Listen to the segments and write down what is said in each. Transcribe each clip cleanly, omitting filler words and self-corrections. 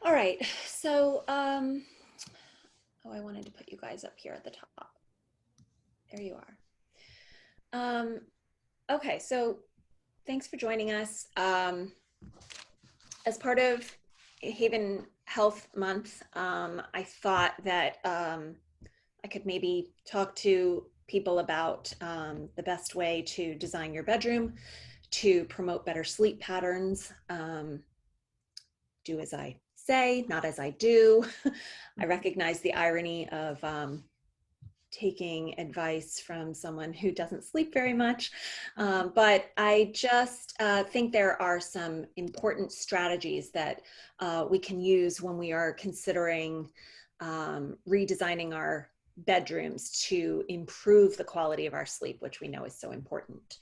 All right, so, oh, I wanted to put you guys up here at the top. There you are. Okay, so thanks for joining us. As part of Haven Health Month, I thought that I could maybe talk to people about the best way to design your bedroom to promote better sleep patterns. Do as I say, not as I do. I recognize the irony of taking advice from someone who doesn't sleep very much. But I just think there are some important strategies that we can use when we are considering redesigning our bedrooms to improve the quality of our sleep, which we know is so important.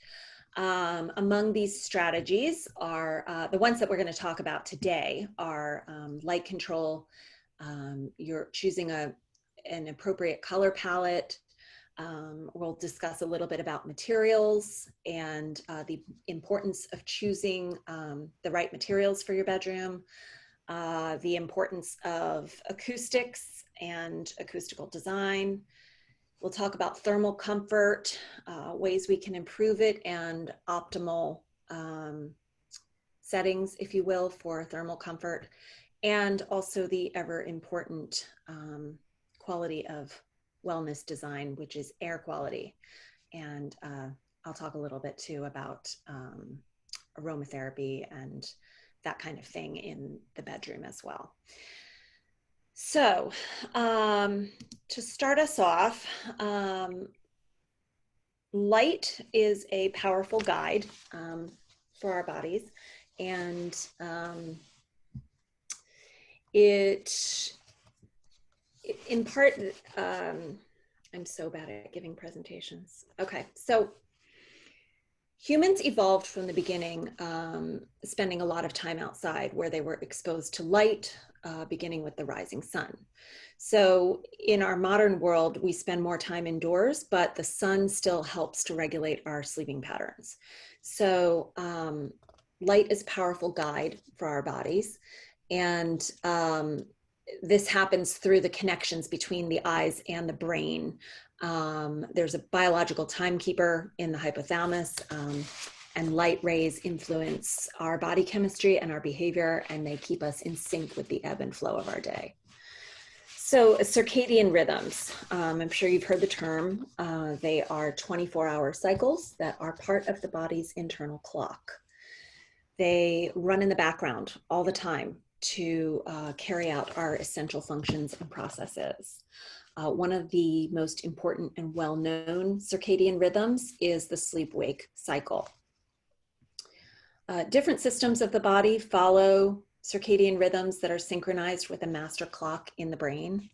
Among these strategies are the ones that we're going to talk about today are light control. You're choosing an appropriate color palette. We'll discuss a little bit about materials and the importance of choosing the right materials for your bedroom, the importance of acoustics and acoustical design. We'll talk about thermal comfort, ways we can improve it, and optimal settings, if you will, for thermal comfort, and also the ever important quality of wellness design, which is air quality. And I'll talk a little bit too about aromatherapy and that kind of thing in the bedroom as well. So to start us off, light is a powerful guide for our bodies, and it in part, I'm so bad at giving presentations. Okay, so humans evolved from the beginning, spending a lot of time outside where they were exposed to light, beginning with the rising sun. So in our modern world, we spend more time indoors, but the sun still helps to regulate our sleeping patterns. So light is a powerful guide for our bodies. And this happens through the connections between the eyes and the brain. There's a biological timekeeper in the hypothalamus, and light rays influence our body chemistry and our behavior, and they keep us in sync with the ebb and flow of our day. So circadian rhythms, I'm sure you've heard the term. They are 24-hour cycles that are part of the body's internal clock. They run in the background all the time to carry out our essential functions and processes. One of the most important and well-known circadian rhythms is the sleep-wake cycle. Different systems of the body follow circadian rhythms that are synchronized with a master clock in the brain.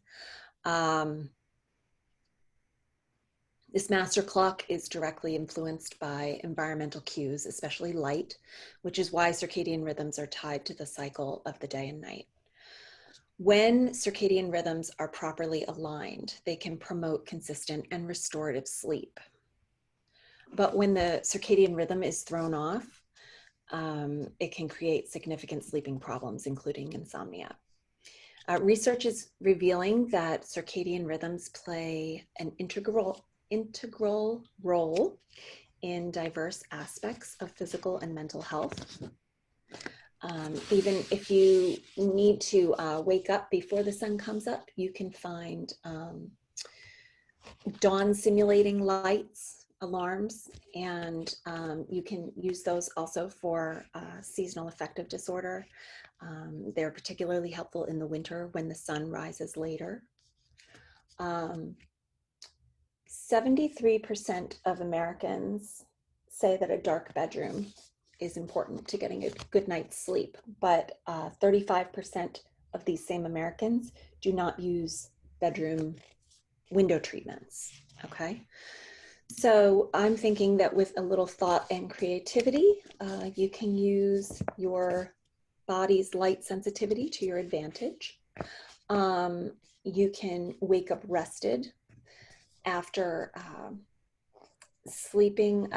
This master clock is directly influenced by environmental cues, especially light, which is why circadian rhythms are tied to the cycle of the day and night. When circadian rhythms are properly aligned, they can promote consistent and restorative sleep. But when the circadian rhythm is thrown off, it can create significant sleeping problems, including insomnia. Research is revealing that circadian rhythms play an integral role in diverse aspects of physical and mental health. Even if you need to wake up before the sun comes up, you can find dawn simulating lights, alarms, and you can use those also for seasonal affective disorder. They're particularly helpful in the winter when the sun rises later. 73% of Americans say that a dark bedroom is important to getting a good night's sleep, but 35% of these same Americans do not use bedroom window treatments, okay? So I'm thinking that with a little thought and creativity, you can use your body's light sensitivity to your advantage. You can wake up rested after sleeping.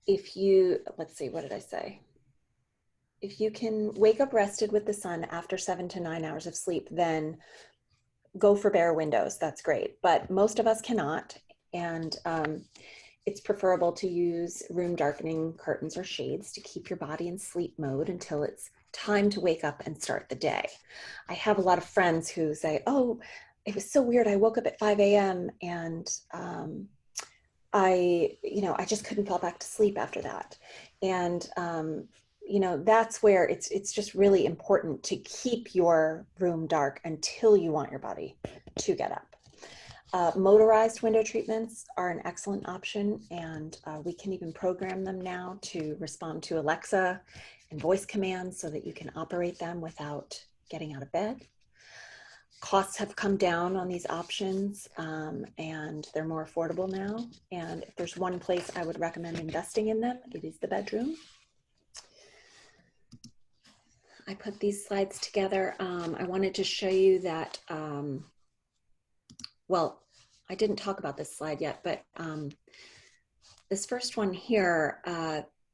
If you, let's see, what did I say? if you can wake up rested with the sun after 7 to 9 hours of sleep, then go for bare windows. That's great. But most of us cannot. And it's preferable to use room darkening curtains or shades to keep your body in sleep mode until it's time to wake up and start the day. I have a lot of friends who say, oh, it was so weird. I woke up at 5 a.m. and I just couldn't fall back to sleep after that. And, that's where it's just really important to keep your room dark until you want your body to get up. Motorized window treatments are an excellent option, and we can even program them now to respond to Alexa and voice commands so that you can operate them without getting out of bed. Costs have come down on these options, and they're more affordable now. And if there's one place I would recommend investing in them, it is the bedroom. I put these slides together. I wanted to show you that, well, I didn't talk about this slide yet, but this first one here,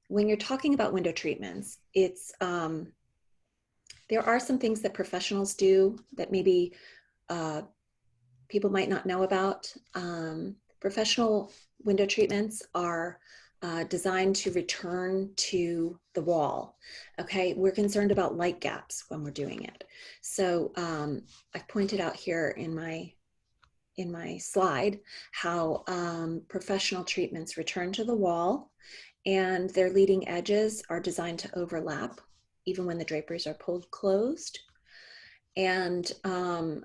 when you're talking about window treatments, it's, there are some things that professionals do that maybe people might not know about. Professional window treatments are designed to return to the wall. Okay, we're concerned about light gaps when we're doing it. So I've pointed out here in my slide how professional treatments return to the wall, and their leading edges are designed to overlap even when the draperies are pulled closed. And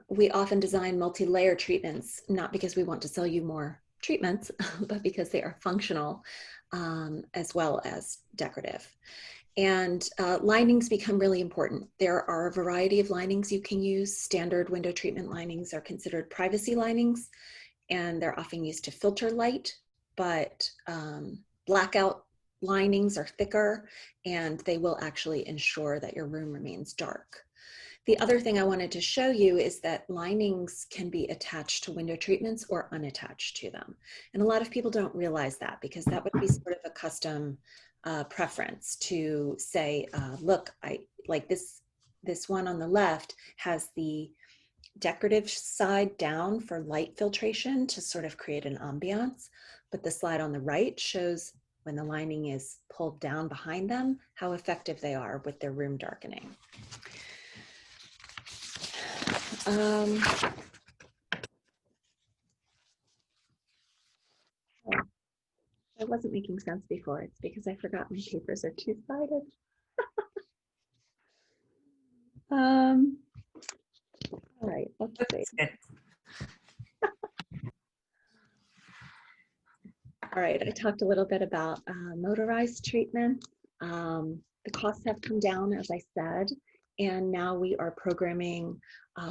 we often design multi-layer treatments, not because we want to sell you more treatments, but because they are functional as well as decorative. And linings become really important. There are a variety of linings you can use. Standard window treatment linings are considered privacy linings, and they're often used to filter light, but blackout linings are thicker, and they will actually ensure that your room remains dark. The other thing I wanted to show you is that linings can be attached to window treatments or unattached to them. And a lot of people don't realize that, because that would be sort of a custom preference to say, look, I like this one on the left has the decorative side down for light filtration to sort of create an ambiance, but the slide on the right shows when the lining is pulled down behind them, how effective they are with their room darkening. It wasn't making sense before. It's because I forgot my papers are two-sided. All right, let's see. All right, I talked a little bit about motorized treatment. The costs have come down, as I said, and now we are programming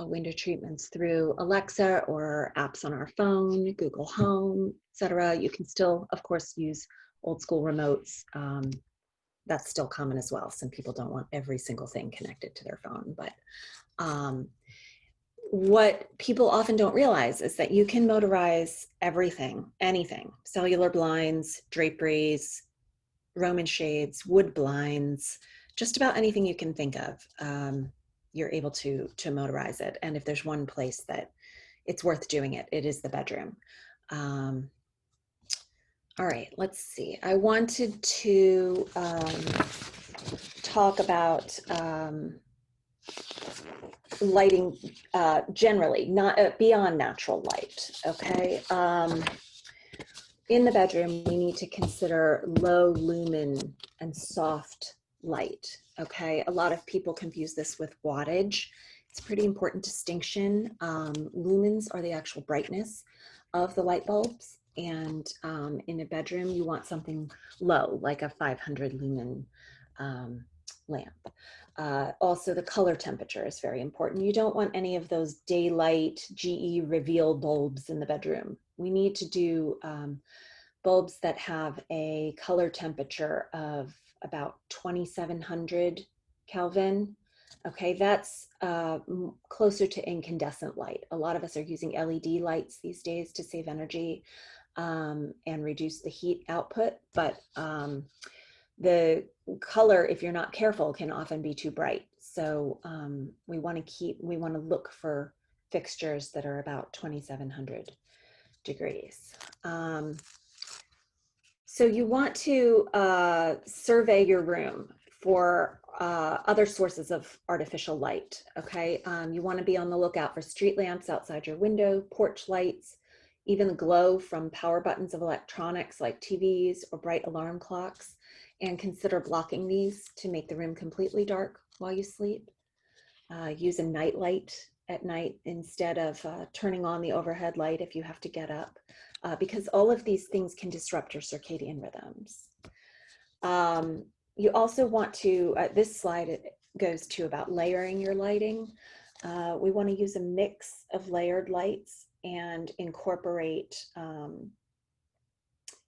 window treatments through Alexa or apps on our phone, Google Home, etc. You can still, of course, use old school remotes. That's still common as well. Some people don't want every single thing connected to their phone, but what people often don't realize is that you can motorize everything, anything, cellular blinds, draperies, Roman shades, wood blinds, just about anything you can think of. You're able to motorize it. And if there's one place that it's worth doing it, it is the bedroom. All right, let's see. I wanted to talk about lighting generally, not beyond natural light, okay? In the bedroom, we need to consider low lumen and soft light, okay? A lot of people confuse this with wattage. It's a pretty important distinction. Lumens are the actual brightness of the light bulbs, and in a bedroom, you want something low, like a 500 lumen lamp. Also, the color temperature is very important. You don't want any of those daylight GE reveal bulbs in the bedroom. We need to do bulbs that have a color temperature of about 2700 Kelvin. Okay, that's closer to incandescent light. A lot of us are using LED lights these days to save energy and reduce the heat output, but the color, if you're not careful, can often be too bright. So we want to look for fixtures that are about 2,700 degrees. So you want to survey your room for other sources of artificial light, okay? You want to be on the lookout for street lamps outside your window, porch lights, even the glow from power buttons of electronics like TVs or bright alarm clocks, and consider blocking these to make the room completely dark while you sleep. Use a night light at night instead of turning on the overhead light if you have to get up, because all of these things can disrupt your circadian rhythms. You also want to, this slide goes to about layering your lighting. We want to use a mix of layered lights and incorporate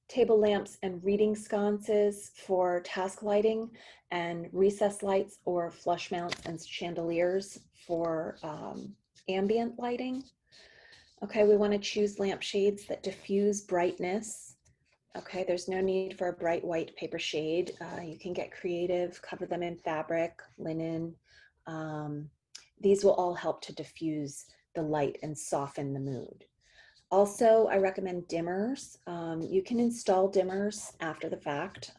table lamps and reading sconces for task lighting, and recess lights or flush mounts and chandeliers for ambient lighting. Okay, we want to choose lamp shades that diffuse brightness. Okay, there's no need for a bright white paper shade. You can get creative, cover them in fabric, linen. These will all help to diffuse the light and soften the mood. Also, I recommend dimmers. You can install dimmers after the fact.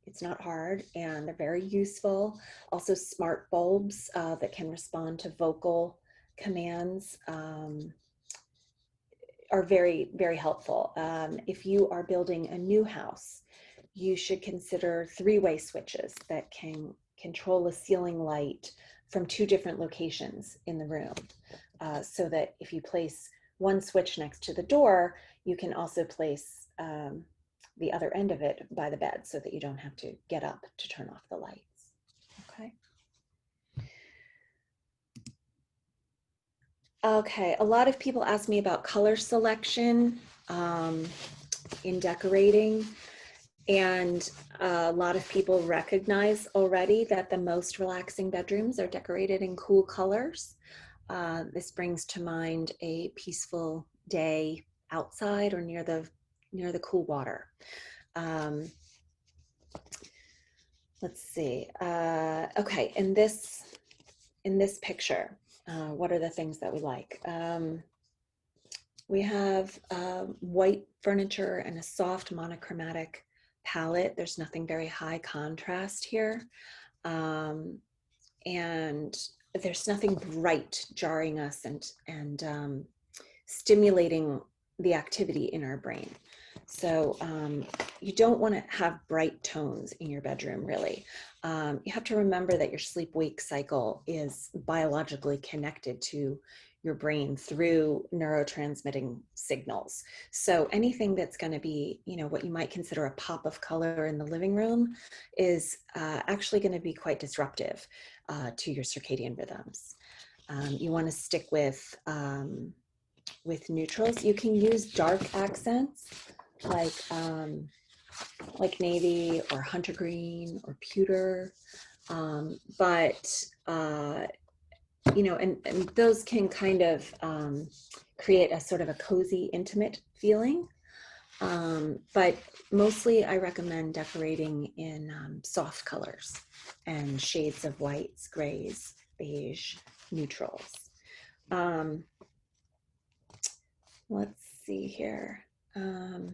It's not hard and they're very useful. Also, smart bulbs that can respond to vocal commands are very, very helpful. If you are building a new house, you should consider three-way switches that can control the ceiling light from 2 different locations in the room, so that if you place one switch next to the door, you can also place the other end of it by the bed so that you don't have to get up to turn off the lights. Okay. Okay, a lot of people ask me about color selection in decorating, and a lot of people recognize already that the most relaxing bedrooms are decorated in cool colors. This brings to mind a peaceful day outside or near the cool water. Let's see. Okay, in this picture, what are the things that we like? We have white furniture and a soft monochromatic palette. There's nothing very high contrast here. And there's nothing bright jarring us and stimulating the activity in our brain. So you don't want to have bright tones in your bedroom, really. You have to remember that your sleep-wake cycle is biologically connected to your brain through neurotransmitting signals. So anything that's going to be, what you might consider a pop of color in the living room is actually going to be quite disruptive to your circadian rhythms. You want to stick with neutrals. You can use dark accents like navy or hunter green or pewter, but and those can kind of create a sort of a cozy, intimate feeling. But mostly I recommend decorating in soft colors and shades of whites, grays, beige, neutrals. Let's see here. I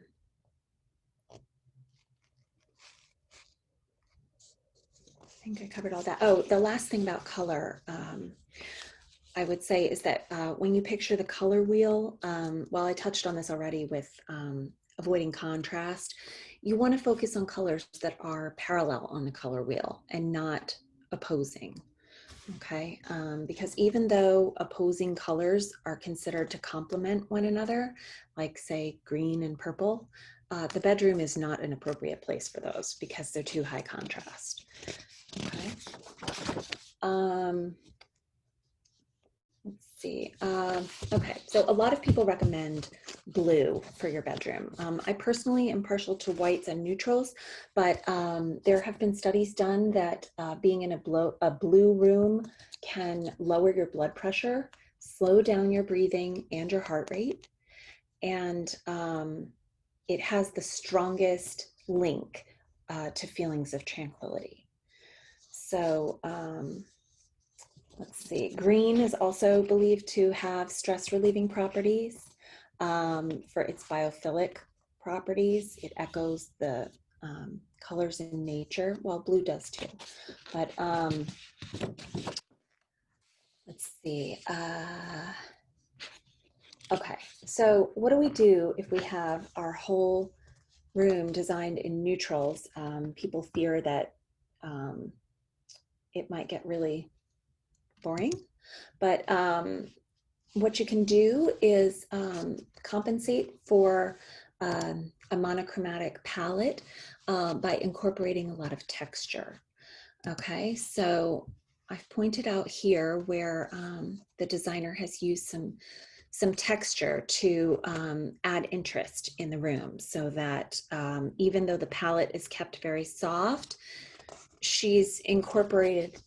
think I covered all that. Oh, the last thing about color, I would say is that when you picture the color wheel, while I touched on this already with avoiding contrast, you want to focus on colors that are parallel on the color wheel and not opposing. Okay, because even though opposing colors are considered to complement one another, like say green and purple, the bedroom is not an appropriate place for those because they're too high contrast. Okay. Let's see. Okay, so a lot of people recommend blue for your bedroom. I personally am partial to whites and neutrals, but there have been studies done that being in a blue room can lower your blood pressure, slow down your breathing and your heart rate, and it has the strongest link to feelings of tranquility. So let's see, green is also believed to have stress relieving properties for its biophilic properties. It echoes the colors in nature. Well, blue does too, but let's see. Okay, so what do we do if we have our whole room designed in neutrals? People fear that it might get really boring, but what you can do is compensate for a monochromatic palette by incorporating a lot of texture. Okay, so I've pointed out here where the designer has used some texture to add interest in the room, so that even though the palette is kept very soft, she's incorporated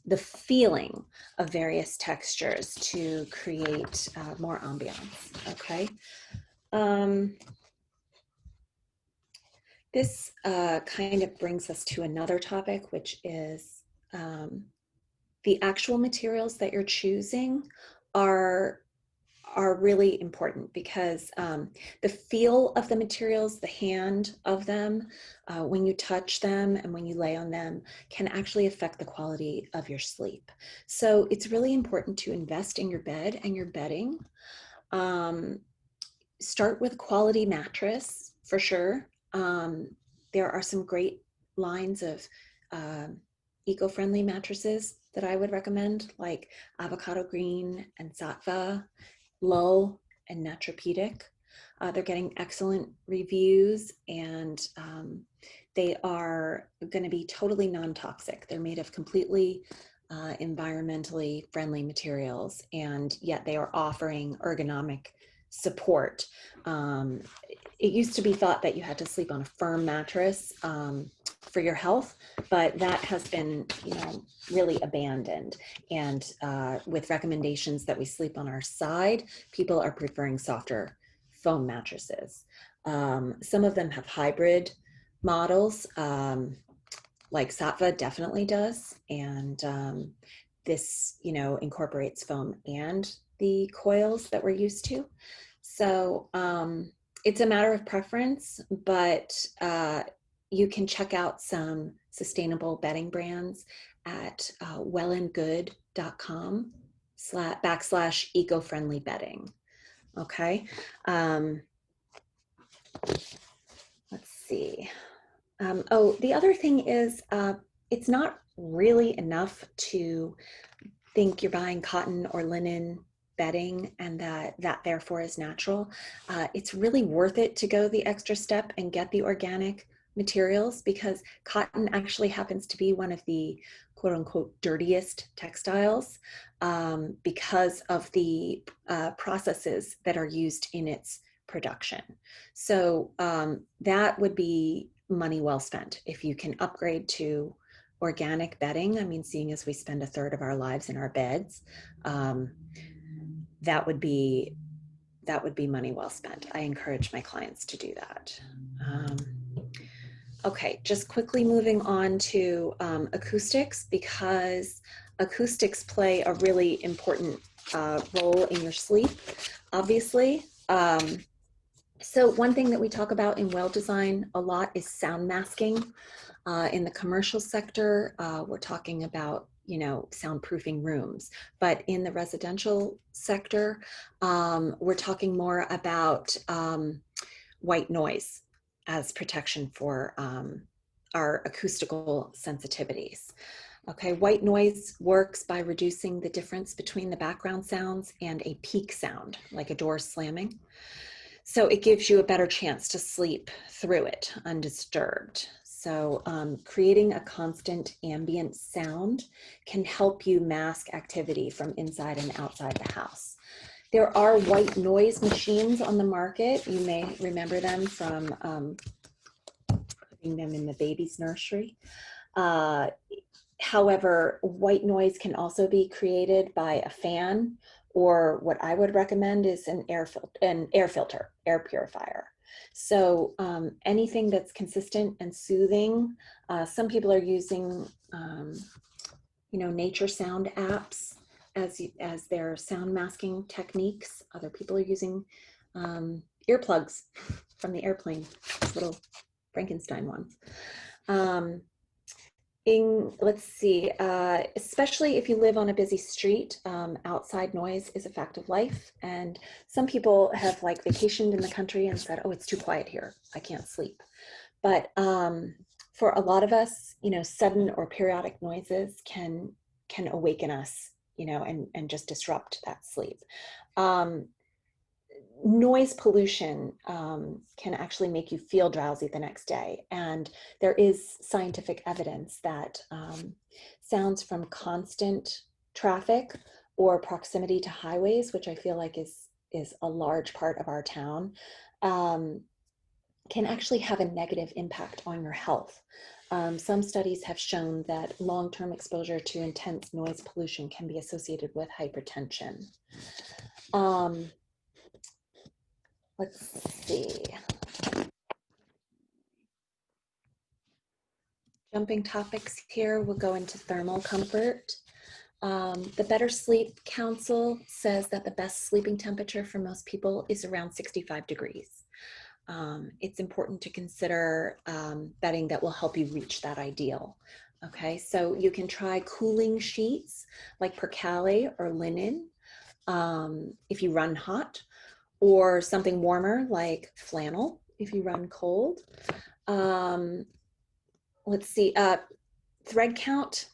the feeling of various textures to create more ambiance. Okay. This kind of brings us to another topic, which is the actual materials that you're choosing are really important, because the feel of the materials, the hand of them, when you touch them and when you lay on them, can actually affect the quality of your sleep. So it's really important to invest in your bed and your bedding. Start with quality mattress for sure. There are some great lines of eco-friendly mattresses that I would recommend, like Avocado Green and Sattva, Lull, and Naturapedic. They're getting excellent reviews, and they are going to be totally non-toxic. They're made of completely environmentally friendly materials, and yet they are offering ergonomic support. It used to be thought that you had to sleep on a firm mattress for your health, but that has been, really abandoned. And with recommendations that we sleep on our side, people are preferring softer foam mattresses. Some of them have hybrid models, like Sattva definitely does, and this, incorporates foam and the coils that we're used to. So it's a matter of preference, but you can check out some sustainable bedding brands at wellandgood.com/eco-friendly bedding. Okay. Let's see. The other thing is it's not really enough to think you're buying cotton or linen bedding and that therefore is natural. It's really worth it to go the extra step and get the organic materials, because cotton actually happens to be one of the quote unquote dirtiest textiles because of the processes that are used in its production. So that would be money well spent if you can upgrade to organic bedding. I mean, seeing as we spend a third of our lives in our beds, that would be money well spent. I encourage my clients to do that. Okay, just quickly moving on to acoustics, because acoustics play a really important role in your sleep, obviously. So one thing that we talk about in well design a lot is sound masking. In the commercial sector, we're talking about, soundproofing rooms. But in the residential sector, we're talking more about white noise as protection for our acoustical sensitivities. Okay, white noise works by reducing the difference between the background sounds and a peak sound, like a door slamming. So it gives you a better chance to sleep through it undisturbed. So creating a constant ambient sound can help you mask activity from inside and outside the house. There are white noise machines on the market. You may remember them from putting them in the baby's nursery. However, white noise can also be created by a fan or what I would recommend is an air filter, air purifier. So anything that's consistent and soothing. Some people are using, nature sound apps as their sound masking techniques. Other people are using earplugs from the airplane, little Frankenstein ones. Let's see, especially if you live on a busy street, outside noise is a fact of life. And some people have like vacationed in the country and said, oh, it's too quiet here, I can't sleep. But for a lot of us, sudden or periodic noises can awaken us, and just disrupt that sleep. Noise pollution can actually make you feel drowsy the next day. And there is scientific evidence that sounds from constant traffic or proximity to highways, which I feel like is a large part of our town, can actually have a negative impact on your health. Some studies have shown that long-term exposure to intense noise pollution can be associated with hypertension. Let's see. Jumping topics here, we'll go into thermal comfort. The Better Sleep Council says that the best sleeping temperature for most people is around 65 degrees. It's important to consider bedding that will help you reach that ideal. Okay, so you can try cooling sheets like percale or linen if you run hot, or something warmer like flannel if you run cold. Let's see, thread count,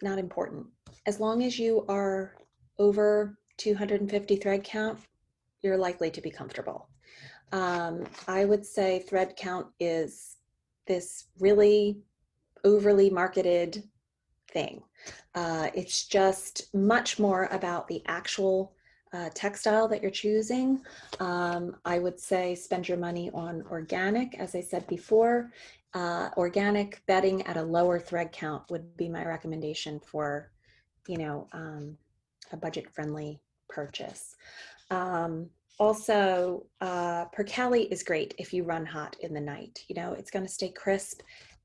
not important. As long as you are over 250 thread count, you're likely to be comfortable. I would say thread count is this really overly marketed thing. It's just much more about the actual textile that you're choosing. I would say spend your money on organic, as I said before. Organic bedding at a lower thread count would be my recommendation for, a budget-friendly purchase. Also, percale is great if you run hot in the night. It's going to stay crisp,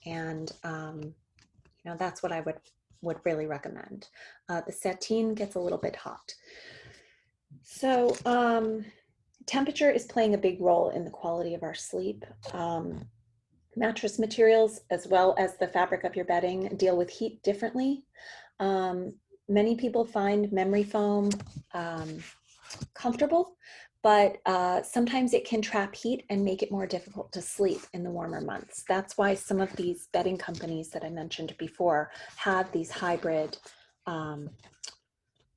and that's what I would really recommend. The sateen gets a little bit hot. So temperature is playing a big role in the quality of our sleep. Mattress materials, as well as the fabric of your bedding, deal with heat differently. Many people find memory foam comfortable, but sometimes it can trap heat and make it more difficult to sleep in the warmer months. That's why some of these bedding companies that I mentioned before have these hybrid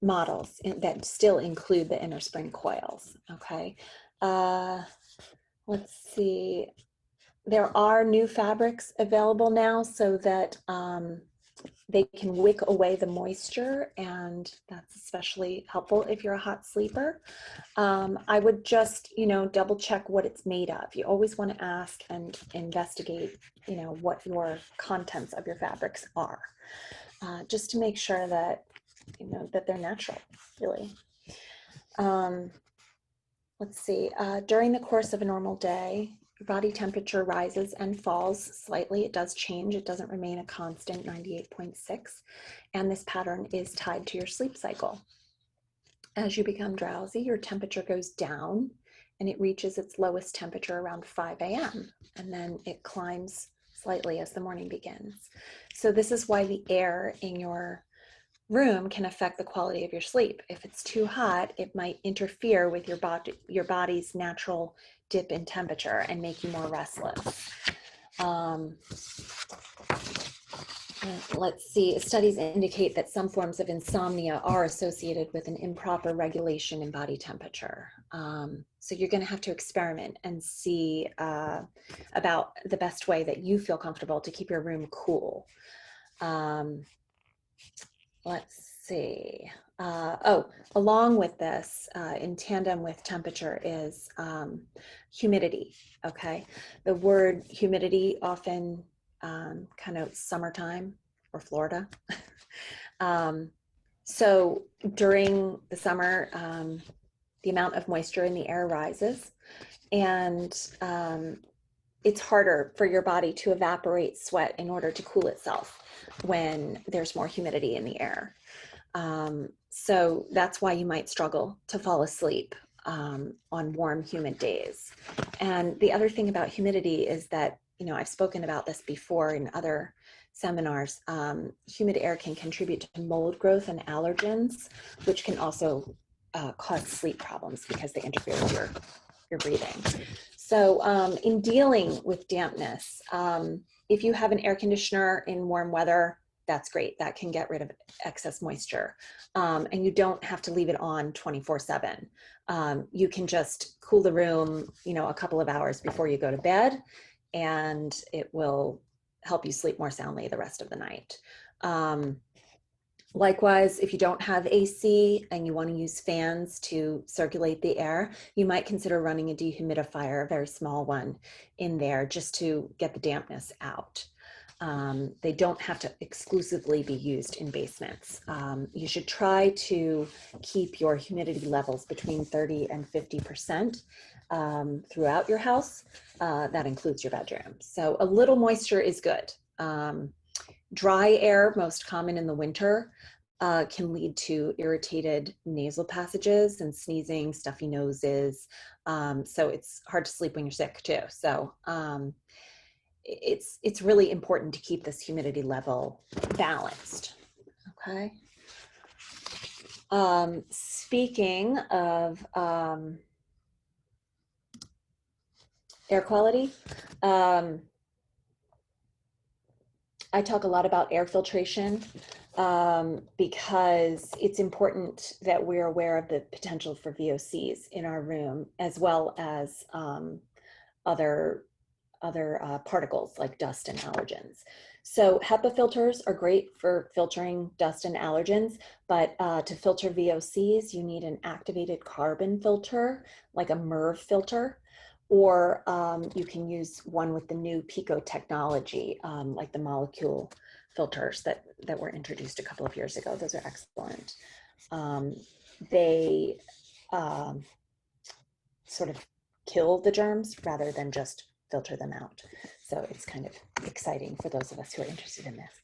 models that still include the innerspring coils. Okay, let's see. There are new fabrics available now so that they can wick away the moisture, and that's especially helpful if you're a hot sleeper. I would just, double check what it's made of. You always want to ask and investigate, what your contents of your fabrics are, just to make sure that, that they're natural, really. Let's see, during the course of a normal day, your body temperature rises and falls slightly. It does change. It doesn't remain a constant 98.6. And this pattern is tied to your sleep cycle. As you become drowsy, your temperature goes down and it reaches its lowest temperature around 5 a.m. And then it climbs slightly as the morning begins. So this is why the air in your room can affect the quality of your sleep. If it's too hot, it might interfere with your body's natural dip in temperature and make you more restless. Let's see, studies indicate that some forms of insomnia are associated with an improper regulation in body temperature. So you're going to have to experiment and see about the best way that you feel comfortable to keep your room cool. Let's see. Along with this, in tandem with temperature is humidity, okay? The word humidity often connotes summertime or Florida. So during the summer, the amount of moisture in the air rises, and it's harder for your body to evaporate sweat in order to cool itself when there's more humidity in the air. So that's why you might struggle to fall asleep on warm, humid days. And the other thing about humidity is that, you know, I've spoken about this before in other seminars. Humid air can contribute to mold growth and allergens, which can also cause sleep problems because they interfere with your breathing. So in dealing with dampness, if you have an air conditioner in warm weather, that's great. That can get rid of excess moisture. And you don't have to leave it on 24/7. You can just cool the room, you know, a couple of hours before you go to bed, and it will help you sleep more soundly the rest of the night. Likewise, if you don't have AC and you want to use fans to circulate the air, you might consider running a dehumidifier, a very small one, in there just to get the dampness out. They don't have to exclusively be used in basements. You should try to keep your humidity levels between 30 and 50% throughout your house. That includes your bedroom. So a little moisture is good. Dry air, most common in the winter, can lead to irritated nasal passages and sneezing, stuffy noses. So it's hard to sleep when you're sick too. So it's really important to keep this humidity level balanced. Okay. Speaking of air quality, I talk a lot about air filtration because it's important that we're aware of the potential for VOCs in our room, as well as other particles like dust and allergens. So HEPA filters are great for filtering dust and allergens, but to filter VOCs, you need an activated carbon filter, like a MERV filter, or you can use one with the new Pico technology, like the molecule filters that were introduced a couple of years ago. Those are excellent. They sort of kill the germs rather than just filter them out. So it's kind of exciting for those of us who are interested in this.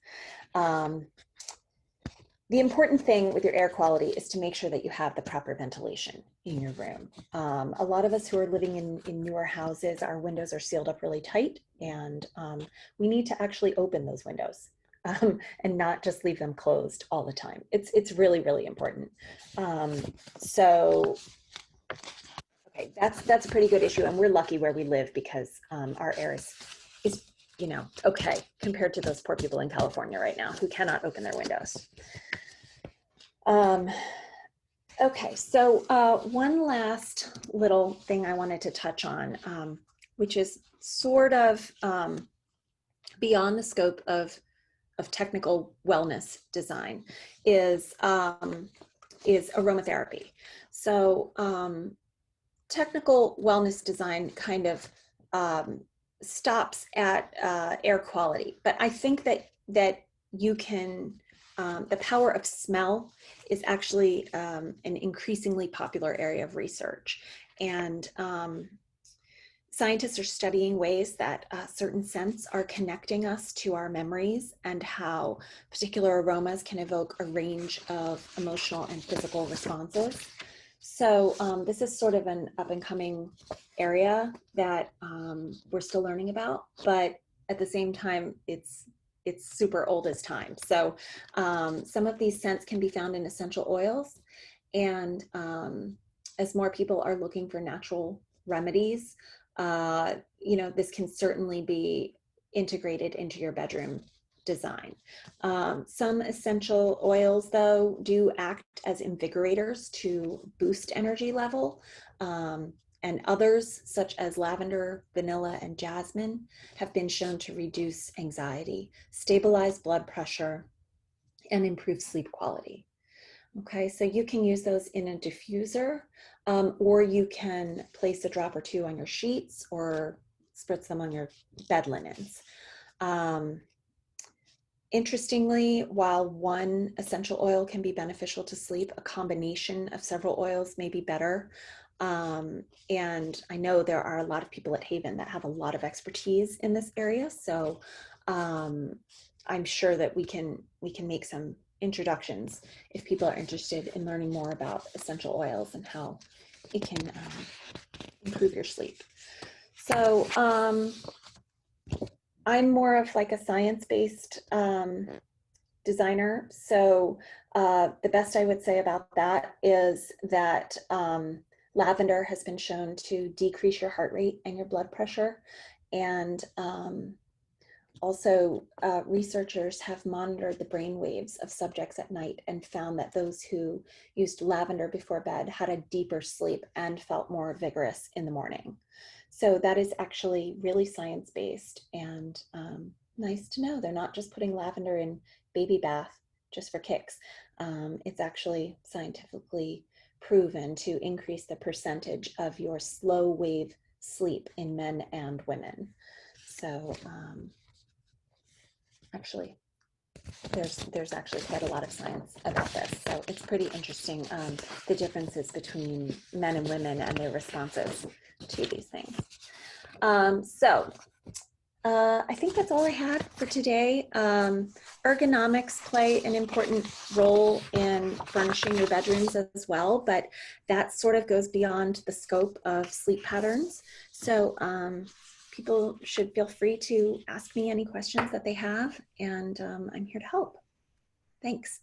The important thing with your air quality is to make sure that you have the proper ventilation in your room. A lot of us who are living in newer houses, our windows are sealed up really tight, and we need to actually open those windows and not just leave them closed all the time. It's really, really important. So okay, that's a pretty good issue, and we're lucky where we live because our air is, you know, okay compared to those poor people in California right now who cannot open their windows. Okay, so one last little thing I wanted to touch on, which is sort of beyond the scope of technical wellness design, is aromatherapy. So technical wellness design kind of stops at air quality, but I think that you can, the power of smell is actually an increasingly popular area of research, and scientists are studying ways that certain scents are connecting us to our memories and how particular aromas can evoke a range of emotional and physical responses. So this is sort of an up and coming area that we're still learning about, but at the same time, it's super old as time. So some of these scents can be found in essential oils, and as more people are looking for natural remedies, you know, this can certainly be integrated into your bedroom design. Some essential oils, though, do act as invigorators to boost energy level, and others, such as lavender, vanilla, and jasmine, have been shown to reduce anxiety, stabilize blood pressure, and improve sleep quality. Okay, so you can use those in a diffuser, or you can place a drop or two on your sheets or spritz them on your bed linens. Interestingly, while one essential oil can be beneficial to sleep, a combination of several oils may be better. And I know there are a lot of people at HAYVN that have a lot of expertise in this area. So I'm sure that we can make some introductions if people are interested in learning more about essential oils and how it can improve your sleep. So I'm more of like a science-based designer. So the best I would say about that is that lavender has been shown to decrease your heart rate and your blood pressure. And also, researchers have monitored the brain waves of subjects at night and found that those who used lavender before bed had a deeper sleep and felt more vigorous in the morning. So that is actually really science-based and nice to know. They're not just putting lavender in baby bath just for kicks. It's actually scientifically proven to increase the percentage of your slow wave sleep in men and women. So actually, there's actually quite a lot of science about this. So it's pretty interesting, the differences between men and women and their responses to these things. I think that's all I had for today. Ergonomics play an important role in furnishing your bedrooms as well, but that sort of goes beyond the scope of sleep patterns. So people should feel free to ask me any questions that they have, and I'm here to help. Thanks.